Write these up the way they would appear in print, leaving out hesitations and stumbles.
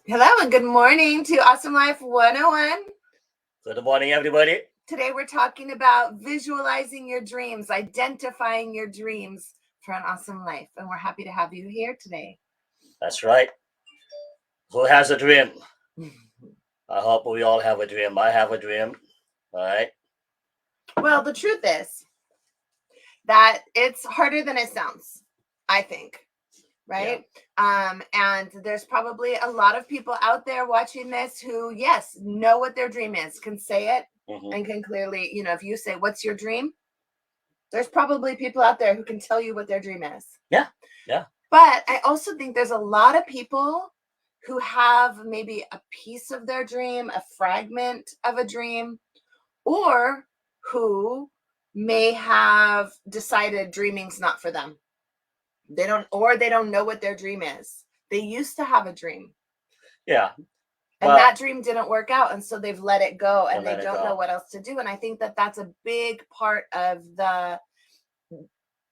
Hello and good morning to Awesome Life 101. Good morning, everybody. Today we're talking about visualizing your dreams, identifying your dreams for an awesome life. And we're happy to have you here today. That's right. Who has a dream? I hope we all have a dream. I have a dream. All right. Well, the truth is that it's harder than it sounds, I think. Right. And there's probably a lot of people out there watching this who, yes, know what their dream is, can say it, and can clearly, if you say, what's your dream? There's probably people out there who can tell you what their dream is. Yeah. Yeah. But I also think there's a lot of people who have maybe a piece of their dream, a fragment of a dream, or who may have decided dreaming's not for them. They don't know what their dream is. They used to have a dream. Yeah. And that dream didn't work out. And so they've let it go and they don't know what else to do. And I think that that's a big part of the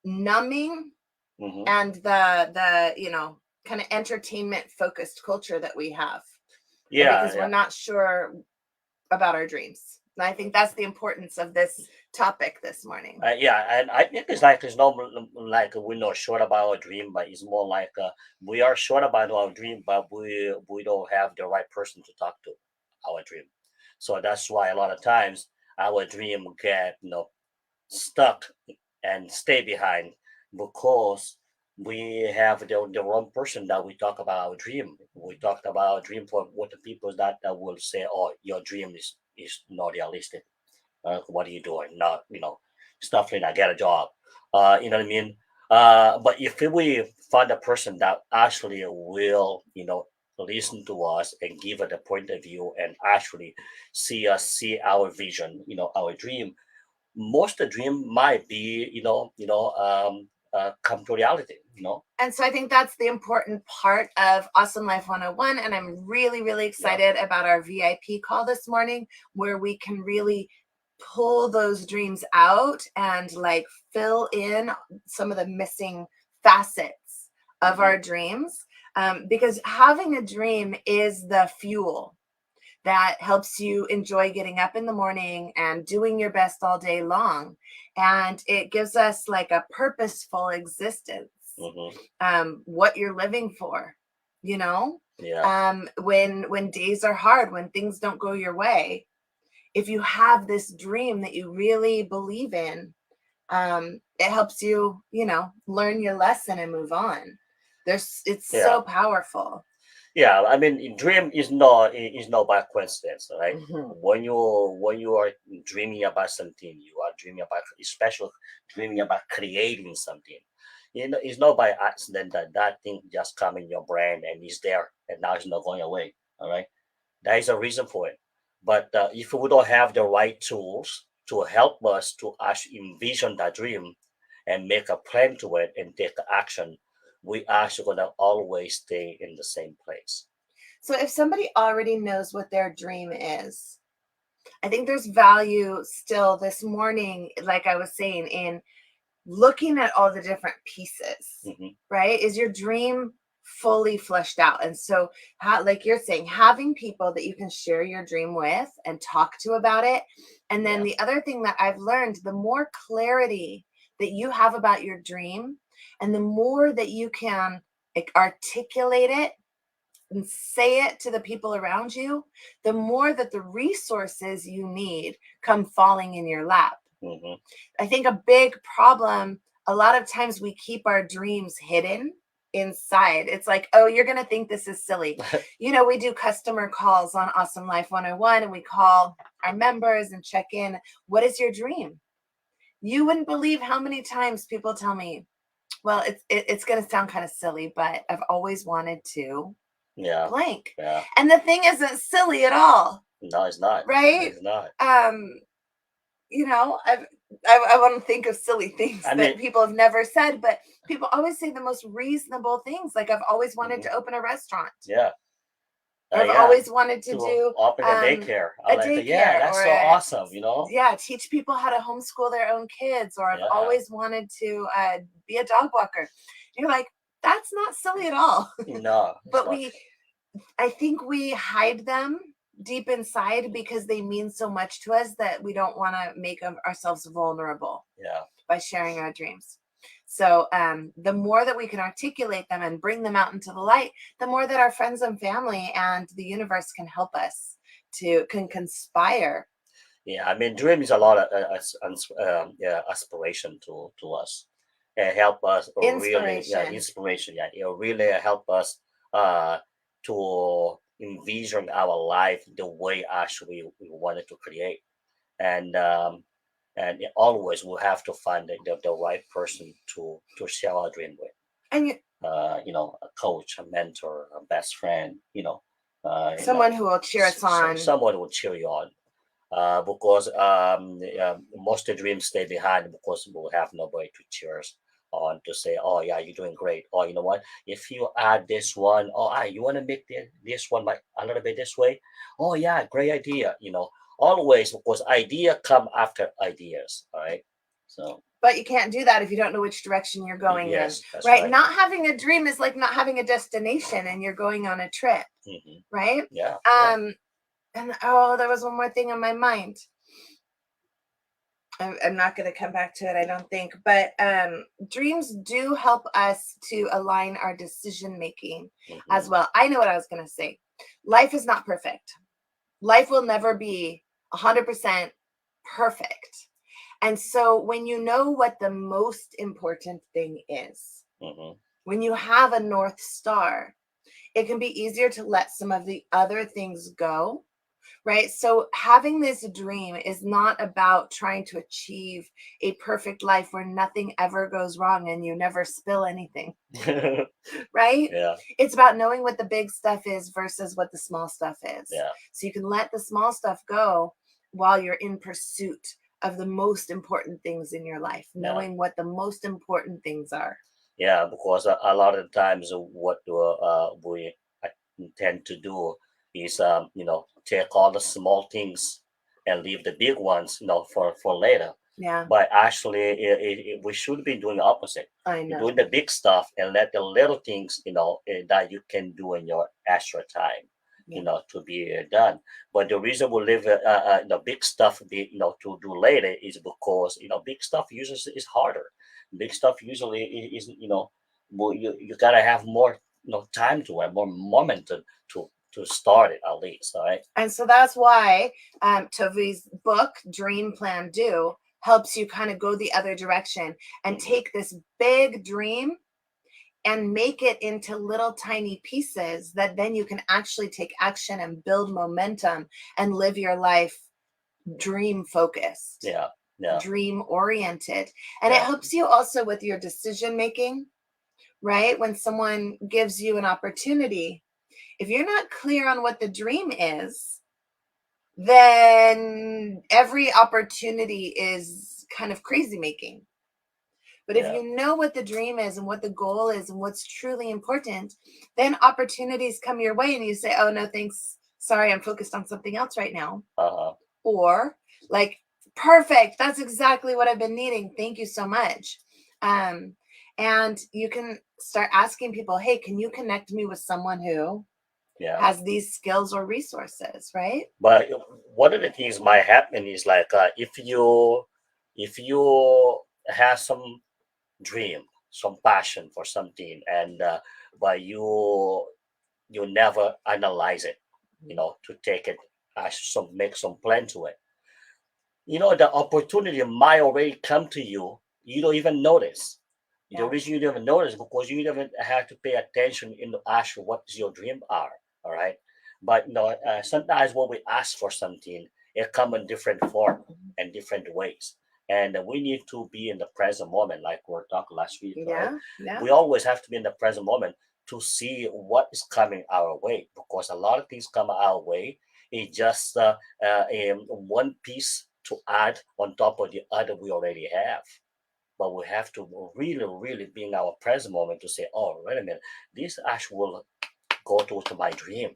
numbing and the kind of entertainment focused culture that we have. Because we're not sure about our dreams. And I think that's the importance of this topic this morning. And I think it's not like we're not sure about our dream, but it's more like we are sure about our dream, but we don't have the right person to talk to our dream. So that's why a lot of times our dream get stuck and stay behind because we have the wrong person that we talk about our dream. We talked about our dream for what the people that will say, "Oh, your dream is not realistic. What are you doing? Not stuff like that. Get a job." You know what I mean? But if we find a person that actually will listen to us and give us a point of view and actually see our vision, our dream, most of the dream might be come to reality. And so I think that's the important part of Awesome Life 101. And I'm really, really excited about our VIP call this morning, where we can really pull those dreams out and like fill in some of the missing facets of our dreams. Because having a dream is the fuel that helps you enjoy getting up in the morning and doing your best all day long. And it gives us like a purposeful existence, what you're living for, when days are hard, when things don't go your way. If you have this dream that you really believe in, it helps you, learn your lesson and move on. It's so powerful. Yeah, I mean, dream is not by coincidence, right? When you are dreaming about something, you are dreaming about, especially dreaming about creating something. It's not by accident that thing just come in your brain and is there, and now it's not going away. All right, there is a reason for it. But if we don't have the right tools to help us to actually envision that dream and make a plan to it and take action, we actually gonna always stay in the same place. So if somebody already knows what their dream is, I think there's value still this morning, like I was saying, in looking at all the different pieces, right? Is your dream fully fleshed out? And so, like you're saying, having people that you can share your dream with and talk to about it. And then the other thing that I've learned, the more clarity that you have about your dream, and the more that you can articulate it and say it to the people around you, the more that the resources you need come falling in your lap. I think a big problem, a lot of times we keep our dreams hidden inside. It's like, oh, you're going to think this is silly. We do customer calls on Awesome Life 101, and we call our members and check in. What is your dream? You wouldn't believe how many times people tell me, well, it's going to sound kind of silly, but I've always wanted to blank. Yeah. And the thing isn't silly at all. No, it's not. Right? It's not. I want to think of silly things that people have never said, but people always say the most reasonable things. Like, I've always wanted to open a restaurant. Yeah. I've always wanted to do open a daycare. Yeah, that's so awesome, Yeah, teach people how to homeschool their own kids. Or I've always wanted to be a dog walker. You're like, that's not silly at all. No. But I think we hide them deep inside because they mean so much to us that we don't want to make ourselves vulnerable Yeah. by sharing our dreams. So the more that we can articulate them and bring them out into the light, the more that our friends and family and the universe can help us can conspire. Yeah, I mean, dream is a lot of yeah, aspiration to us. It help us really, yeah, Inspiration. inspiration. Yeah, it really help us uh to envision our life the way actually we wanted to create, and always we'll have to find the right person to share our dream with. And A coach, a mentor, a best friend. someone who will cheer us on. Someone who will cheer you on, because most of the dreams stay behind because we'll have nobody to cheer us on to say, "Oh yeah, you're doing great." Or you know what? If you add this one, oh, you want to make this one like a little bit this way? Oh yeah, great idea. Always because idea come after ideas. All right. So But you can't do that if you don't know which direction you're going in, yes, that's right? right. Not having a dream is like not having a destination and you're going on a trip, Hmm. right? Yeah. Yeah. Um, and oh, there was one more thing on my mind. I'm not going to come back to it, I don't think. But dreams do help us to align our decision making as Hmm. well. I know what I was going to say. Life is not perfect. Life will never be 100% perfect. And so when you know what the most important thing is, Hmm. when you have a North Star, it can be easier to let some of the other things go, right? So having this dream is not about trying to achieve a perfect life where nothing ever goes wrong and you never spill anything, right? Yeah. It's about knowing what the big stuff is versus what the small stuff is. Yeah. So you can let the small stuff go while you're in pursuit of the most important things in your life, Yeah. knowing what the most important things are. Yeah, because a lot of times what we tend to do is take all the small things and leave the big ones for later. Yeah, But actually, we should be doing the opposite. I You're know. doing the big stuff and let the little things that you can do in your extra time. Yeah. To be done. But the reason we leave the big stuff to do later is because big stuff usually is harder. Big stuff usually is well, you gotta have more time to it, more momentum to start it at least. All right. And so that's why Tovi's book, Dream Plan Do, helps you kind of go the other direction and Hmm. take this big dream and make it into little tiny pieces that then you can actually take action and build momentum and live your life dream focused, Yeah. Yeah. dream oriented. And it Yeah. helps you also with your decision making, right? When someone gives you an opportunity, if you're not clear on what the dream is, then every opportunity is kind of crazy making. But if Yeah. you know what the dream is and what the goal is and what's truly important, then opportunities come your way and you say, oh, no, thanks. Sorry, I'm focused on something else right now. Uh-huh. Or, like, perfect. That's exactly what I've been needing. Thank you so much. Um, and you can start asking people, hey, can you connect me with someone who Yeah. has these skills or resources, right? But one of the things might happen is like if you have some dream, some passion for something, and but you never analyze it, to take it, make some plan to it. The opportunity might already come to you. You don't even notice. The Yeah. reason you don't even notice because you don't have to pay attention in the actual what your dream are. All right. But sometimes when we ask for something, it come in different form and different ways. And we need to be in the present moment, like we are talking last week, right? Yeah. Yeah. We always have to be in the present moment to see what is coming our way because a lot of things come our way. It just one piece to add on top of the other we already have. But we have to really, really be in our present moment to say, oh, wait a minute, this actually will go to my dream, you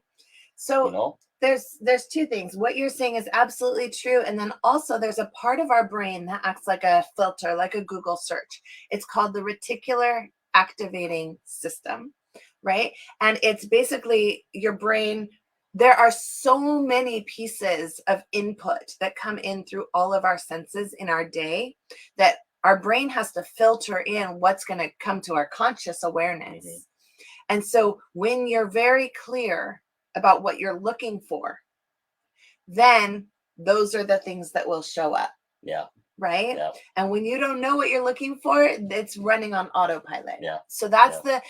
So know? there's two things. What you're saying is absolutely true. And then also there's a part of our brain that acts like a filter, like a Google search. It's called the reticular activating system, right? And it's basically your brain. There are so many pieces of input that come in through all of our senses in our day that our brain has to filter in what's going to come to our conscious awareness. Mhm. And so when you're very clear about what you're looking for, then those are the things that will show up, Yeah. right? Yeah. And when you don't know what you're looking for, it's running on autopilot. Yeah. So that's Yeah.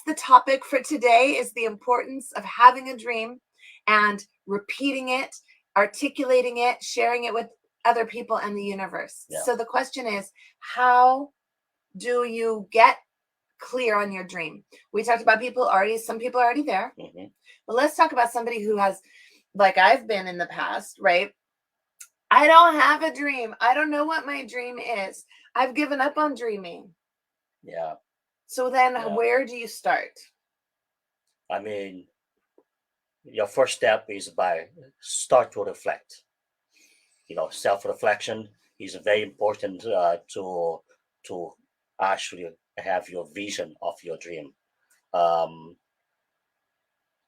the topic for today, is the importance of having a dream and repeating it, articulating it, sharing it with other people and the universe. Yeah. So the question is, how do you get clear on your dream? We talked about some people are already there. Mhm. But let's talk about somebody who has, like I've been in the past, right? I don't have a dream. I don't know what my dream is. I've given up on dreaming. Yeah. So then Yeah. where do you start? I mean, your first step is by start to reflect. Self-reflection is very important to actually have your vision of your dream. Um,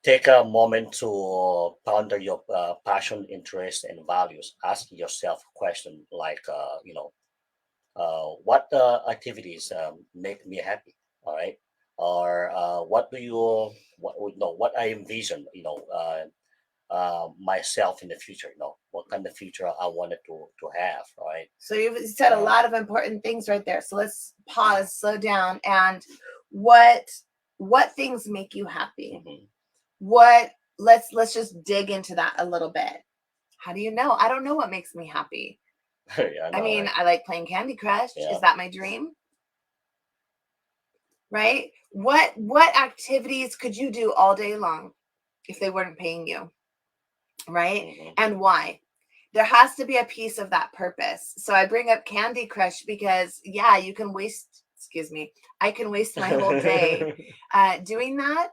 Take a moment to ponder your passion, interests, and values. Ask yourself a question like, what activities make me happy? All right, or what do you what I envision? Myself in the future. What kind of future I wanted to have. All right. So you've said a Uh, lot of important things right there. So let's pause, slow down, and what what things make you happy? mhm. What let's just dig into that a little bit. How do you know? I don't know what makes me happy. Yeah, I I know, mean, right? I like playing Candy Crush. Yeah. Is that my dream? Right? What activities could you do all day long if they weren't paying you? Right? Hmm. And why? There has to be a piece of that purpose. So I bring up Candy Crush because, yeah, you can waste, excuse me, I can waste my whole day doing that,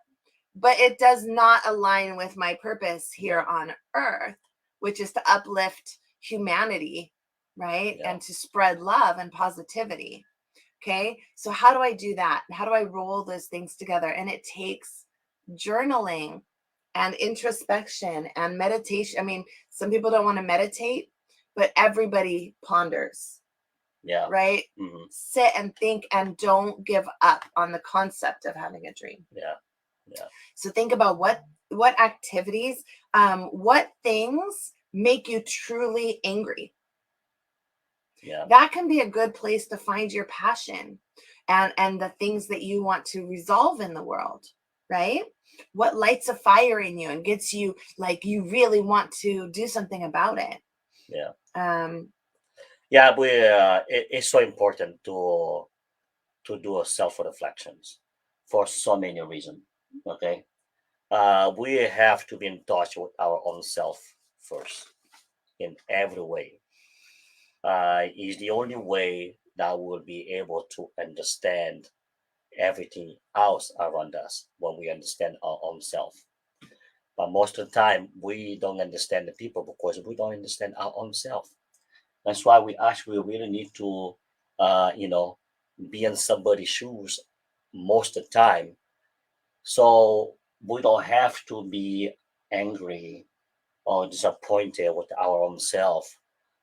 but it does not align with my purpose here Yeah. on earth, which is to uplift humanity, right? Yeah. And to spread love and positivity. Okay. So, how do I do that? How do I roll those things together? And it takes journaling and introspection and meditation. I mean, some people don't want to meditate, but everybody ponders, Yeah. right? Hmm. Sit and think and don't give up on the concept of having a dream. Yeah. Yeah. So think about what activities, what things make you truly angry. Yeah. That can be a good place to find your passion and the things that you want to resolve in the world, right? What lights a fire in you and gets you, like, you really want to do something about it. Yeah. um Yeah. It's so important to do a self reflections for so many reasons. Okay. We have to be in touch with our own self first in every way. Is the only way that we'll be able to understand everything else around us when we understand our own self. But most of the time, we don't understand the people because we don't understand our own self. That's why we actually really need to, uh, you know, be in somebody's shoes most of the time. So we don't have to be angry or disappointed with our own self,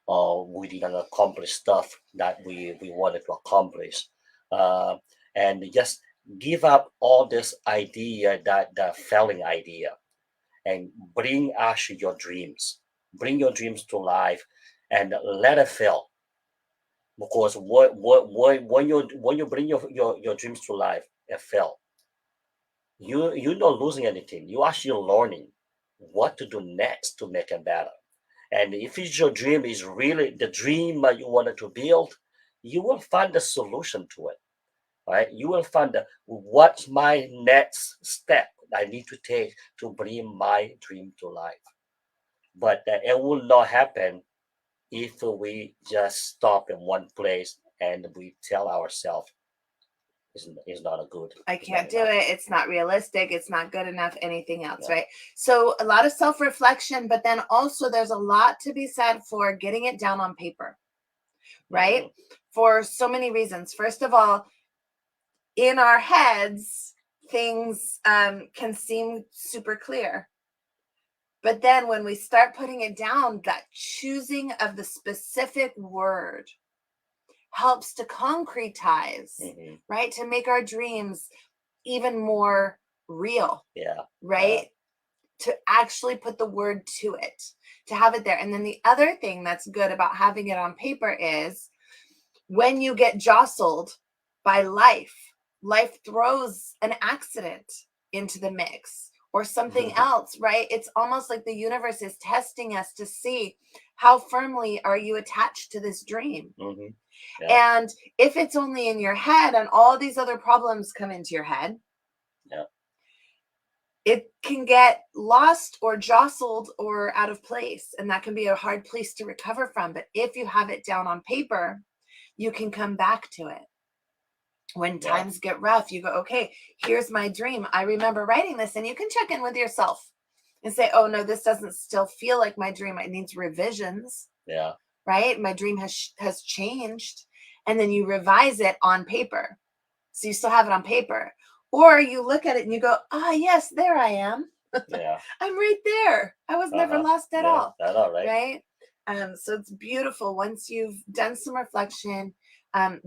or we didn't accomplish stuff that we wanted to accomplish. Uh, and just give up all this idea, that the failing idea, and bring actually your dreams. Bring your dreams to life and let it fail. Because when you bring your dreams to life and fail, you're not losing anything. You're actually learning what to do next to make it better. And if it's your dream is really the dream that you wanted to build, you will find a solution to it. Right? You will find what's my next step I need to take to bring my dream to life. But it will not happen if we just stop in one place and we tell ourselves is not a good, I it's not can't do enough. it. It's not realistic. It's not good enough. Anything else, Yeah. right? So, a lot of self reflection, but then also there's a lot to be said for getting it down on paper, right? Hmm. For so many reasons. First of all, in our heads, things can seem super clear. But then when we start putting it down, that choosing of the specific word helps to concretize, Hmm. right? To make our dreams even more real, Yeah. right? To actually put the word to it, to have it there. And then the other thing that's good about having it on paper is when you get jostled by life, life throws an accident into the mix or something Hmm. else, right? It's almost like the universe is testing us to see how firmly are you attached to this dream. Yeah. And if it's only in your head and all these other problems come into your head, Yeah. it can get lost or jostled or out of place. And that can be a hard place to recover from. But if you have it down on paper, you can come back to it. When Yeah. times get rough, you go, okay, here's my dream. I remember writing this, and you can check in with yourself and say, oh no, this doesn't still feel like my dream. It needs revisions, Yeah. right? My dream has changed. And then you revise it on paper. So you still have it on paper. Or you look at it and you go, ah, yes, there I am. Yeah. I'm right there. I was never Uh-huh. lost at Yeah. all, That's all right. right? So it's beautiful once you've done some reflection,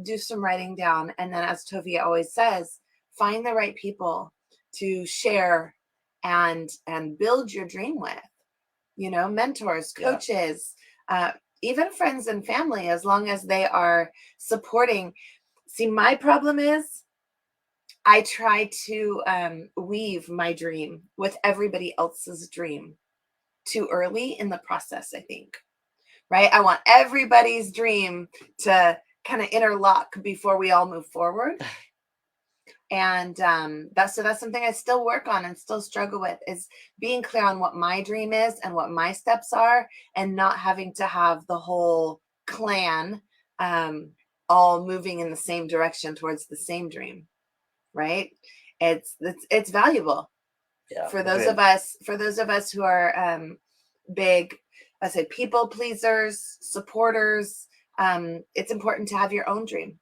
do some writing down, and then, as Tovia always says, find the right people to share and build your dream with. You know, mentors, Yeah. coaches, uh, even friends and family, as long as they are supporting. See, my problem is I try to weave my dream with everybody else's dream too early in the process, I think, right? I want everybody's dream to kind of interlock before we all move forward. And that's something I still work on and still struggle with, is being clear on what my dream is and what my steps are, and not having to have the whole clan um, all moving in the same direction towards the same dream, right? It's valuable Yeah. for those of Dream. us who are big, I say, people pleasers, supporters. It's important to have your own dream.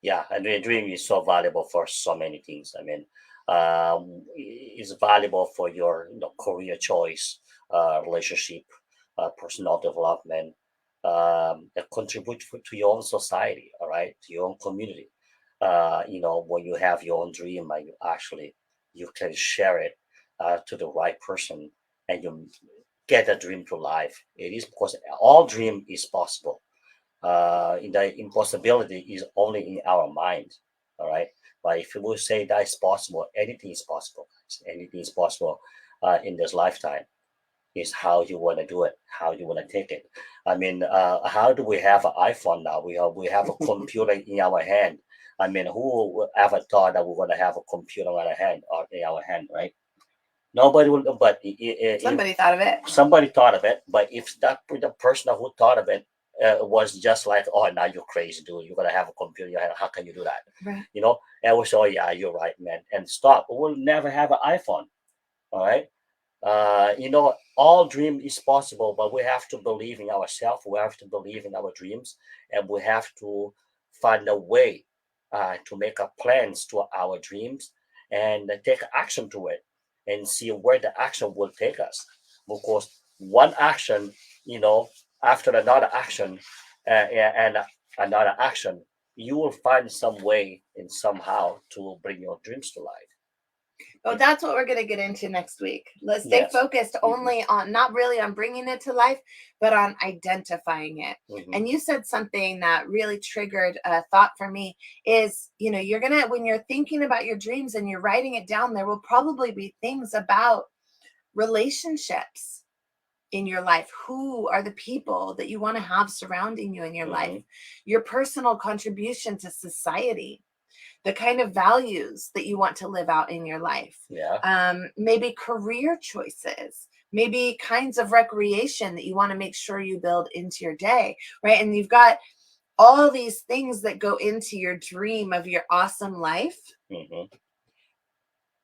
Yeah, and the dream is so valuable for so many things. I mean, it's valuable for your career choice, relationship, personal development, that contribute to your own society. All right, to your own community. When you have your own dream, and you can share it to the right person, and you get a dream to life. It is because all dream is possible. The impossibility is only in our mind. All right, but if you say that is possible, anything is possible. Anything is possible in this lifetime. Is how you want to do it, how you want to take it. I mean, how do we have an iPhone now? We have a computer in our hand. I mean, who would ever thought that we're going to have a computer in our hand, right? Nobody will, but if Somebody thought of it. somebody thought of it, but if the person who thought of it was just like, oh, now you're crazy, dude, you're gonna have a computer in your hand, how can you do that? Right. And we say, oh yeah, you're right, man, and stop. We'll never have an iPhone. All right. All dream is possible, but we have to believe in ourselves. We have to believe in our dreams, and we have to find a way to make up plans to our dreams and take action to it and see where the action will take us. Because one action, after another action, and another action, you will find some way and somehow to bring your dreams to life. Well, that's what we're going to get into next week. Let's stay Yes. focused Hmm. only on, not really on bringing it to life, but on identifying it. Hmm. And you said something that really triggered a thought for me is, you're going to, when you're thinking about your dreams and you're writing it down, there will probably be things about relationships in your life. Who are the people that you want to have surrounding you in your life? Hmm. Your personal contribution to society, the kind of values that you want to live out in your life, Yeah. maybe career choices, maybe kinds of recreation that you want to make sure you build into your day, right? And you've got all these things that go into your dream of your awesome life. Hmm.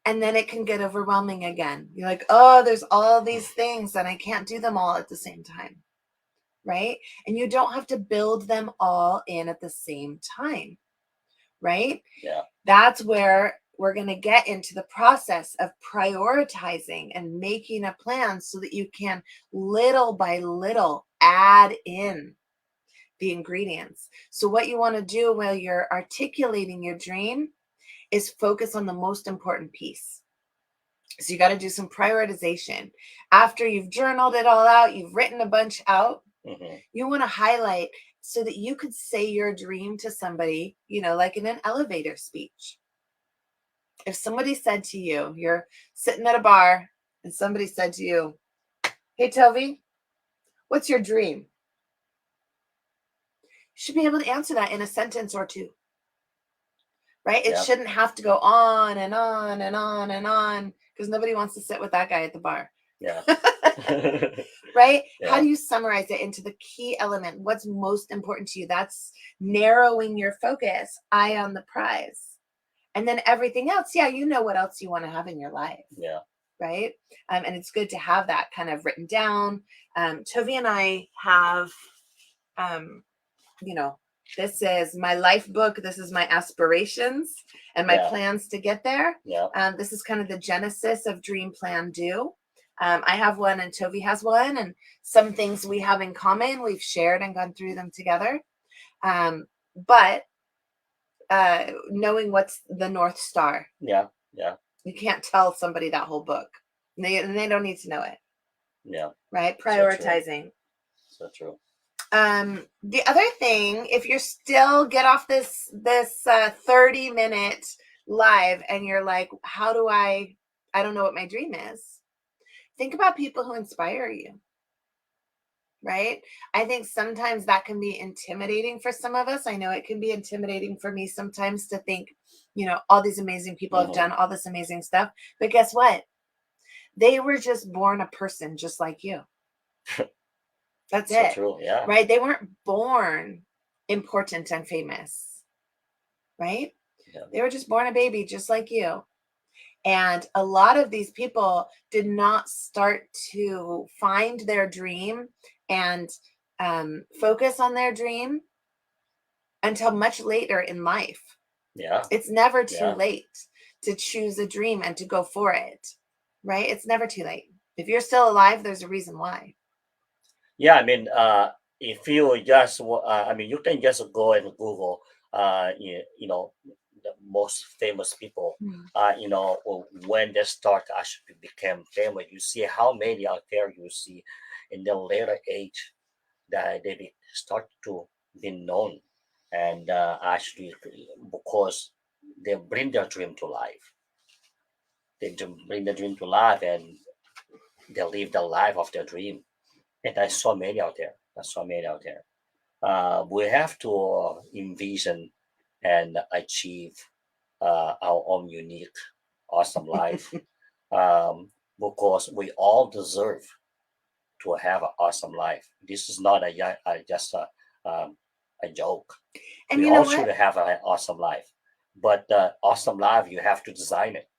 And then it can get overwhelming again. You're like, oh, there's all these things and I can't do them all at the same time, right? And you don't have to build them all in at the same time, right? Yeah. That's where we're going to get into the process of prioritizing and making a plan so that you can little by little add in the ingredients. So what you want to do while you're articulating your dream is focus on the most important piece. So you got to do some prioritization. After you've journaled it all out, you've written a bunch out, you want to highlight so that you could say your dream to somebody, like in an elevator speech. If somebody said to you, you're sitting at a bar and somebody said to you, "Hey, Toby, what's your dream?" You should be able to answer that in a sentence or two, right? It shouldn't have to go on and on and on and on because nobody wants to sit with that guy at the bar. Yeah. Right? Yeah. How do you summarize it into the key element? What's most important to you? That's narrowing your focus, eye on the prize. And then everything else, you know what else you want to have in your life. Yeah. Right? And it's good to have that kind of written down. Toby and I have, this is my life book. This is my aspirations and my plans to get there. Yeah. This is kind of the genesis of Dream Plan Do. I have one and Toby has one, and some things we have in common. We've shared and gone through them together. But knowing what's the North Star. Yeah. You can't tell somebody that whole book. They don't need to know it. Yeah. Right? Prioritizing. So true. The other thing, if you're still get off this 30-minute live and you're like, how do I don't know what my dream is. Think about people who inspire you. Right? I think sometimes that can be intimidating for some of us. I know it can be intimidating for me sometimes to think, all these amazing people have done all this amazing stuff. But guess what? They were just born a person just like you. That's so it. True. Yeah. Right? They weren't born important and famous. Right? Yeah. They were just born a baby just like you. And a lot of these people did not start to find their dream and focus on their dream until much later in life. Yeah. It's never too late to choose a dream and to go for it, right? It's never too late. If you're still alive, there's a reason why. Yeah, I mean, if you just, you can just go and Google, the most famous people, when they start actually became famous, you see how many out there you see in the later age that they start to be known, and actually because they bring their dream to life. They bring their dream to life, and they live the life of their dream. And there's so many out there. We have to envision and achieve our own unique, awesome life, because we all deserve to have an awesome life. This is not just a joke. And we you know all what? should have an awesome life, but the awesome life you have to design it.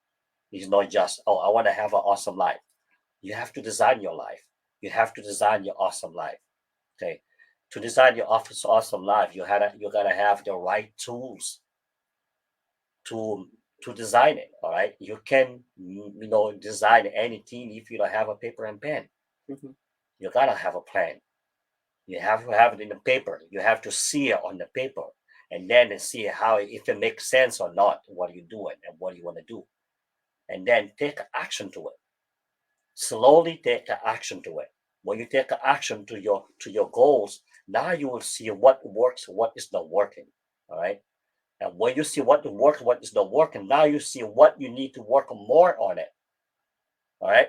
It's not just I want to have an awesome life. You have to design your life. You have to design your awesome life. Okay, to design your awesome life, you gotta have the right tools to design it. All right, you can design anything if you don't have a paper and pen. You gotta have a plan. You have to have it in the paper. You have to see it on the paper, and then see how if it makes sense or not. What are you doing and what do you want to do, and then take action to it. Slowly take action to it. When you take action to your goals, now you will see what works, what is not working. All right. And when you see what works, what is not working, now you see what you need to work more on it. All right.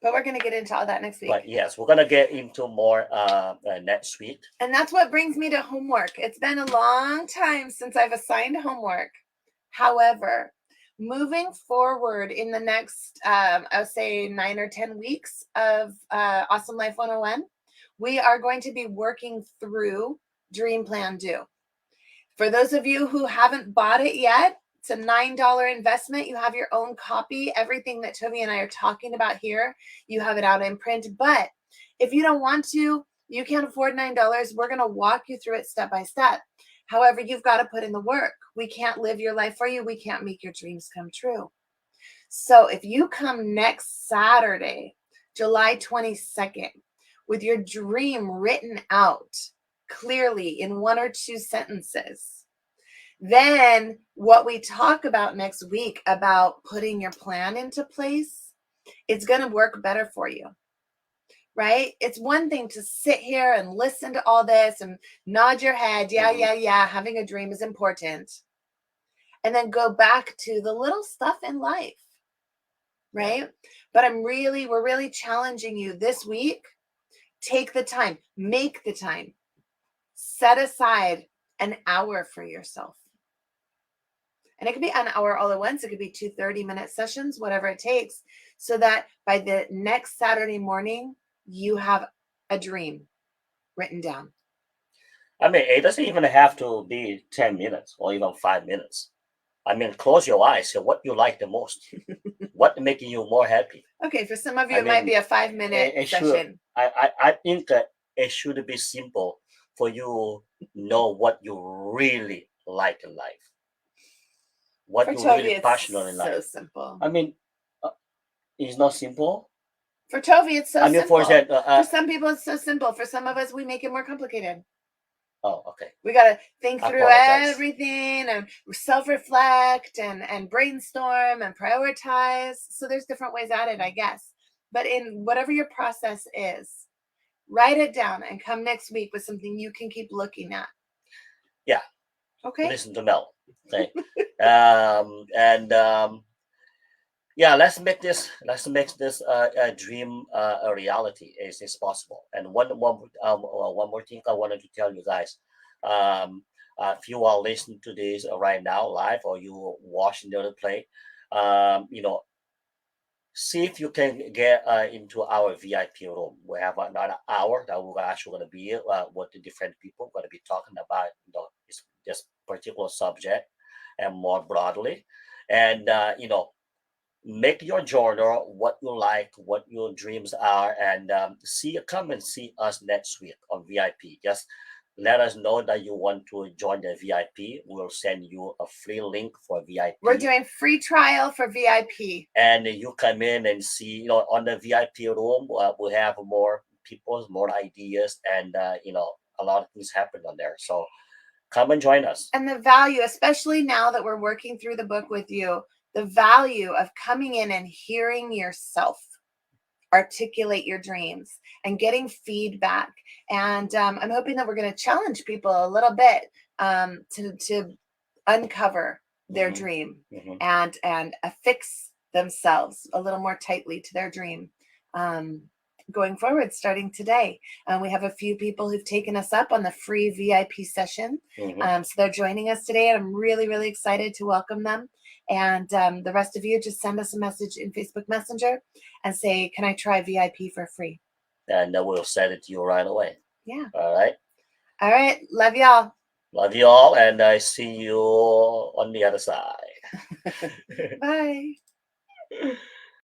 But we're going to get into all that next week. But yes, we're going to get into more next week. And that's what brings me to homework. It's been a long time since I've assigned homework. However, moving forward in the next, I would say 9 or 10 weeks of Awesome Life 101, we are going to be working through Dream Plan Do. For those of you who haven't bought it yet, it's a $9 investment. You have your own copy. Everything that Toby and I are talking about here, you have it out in print. But if you don't want to, you can't afford $9. We're going to walk you through it step by step. However, you've got to put in the work. We can't live your life for you. We can't make your dreams come true. So if you come next Saturday, July 22nd, with your dream written out clearly in 1 or 2 sentences, then what we talk about next week about putting your plan into place, it's going to work better for you. Right? It's one thing to sit here and listen to all this and nod your head. Yeah. Having a dream is important. And then go back to the little stuff in life. Right? But we're really challenging you this week. Take the time, make the time, set aside an hour for yourself. And it could be an hour all at once. It could be 2 30-minute sessions, whatever it takes, so that by the next Saturday morning, you have a dream written down. I mean, it doesn't even have to be 10 minutes or even 5 minutes. I mean, close your eyes. So what you like the most? What making you more happy? Okay, for some of you, it might be a 5-minute session. I think that it should be simple for you know what you really like in life. What For you're Toby, really it's passionate in life. so simple. I mean, it's not simple. For Toby, it's so simple. For some people, it's so simple. For some of us, we make it more complicated. Oh, okay. We got to think through everything and self-reflect and brainstorm and prioritize. So there's different ways at it, I guess. But in whatever your process is, write it down and come next week with something you can keep looking at. Yeah. Okay. Listen to Mel. Okay. Yeah, let's make this dream a reality as is possible. And one more thing I wanted to tell you guys. If you are listening to this right now live, or you watching the other play, see if you can get into our VIP room. We have another hour that we're actually going to be with the different people going to be talking about this particular subject and more broadly, and make your journal what you like, what your dreams are, and come and see us next week on VIP. Just let us know that you want to join the VIP. We'll send you a free link for VIP. We're doing free trial for VIP. And you come in and see, on the VIP room, we have more people, more ideas, and, a lot of things happen on there. So come and join us. And the value, especially now that we're working through the book with you, the value of coming in and hearing yourself articulate your dreams and getting feedback. And I'm hoping that we're going to challenge people a little bit to uncover their dream and affix themselves a little more tightly to their dream going forward, starting today. We have a few people who've taken us up on the free VIP session. So they're joining us today, and I'm really, really excited to welcome them. And the rest of you, just send us a message in Facebook Messenger and say, can I try VIP for free? And we'll send it to you right away. Yeah. All right. All right. Love y'all. Love you all. And I see you on the other side. Bye.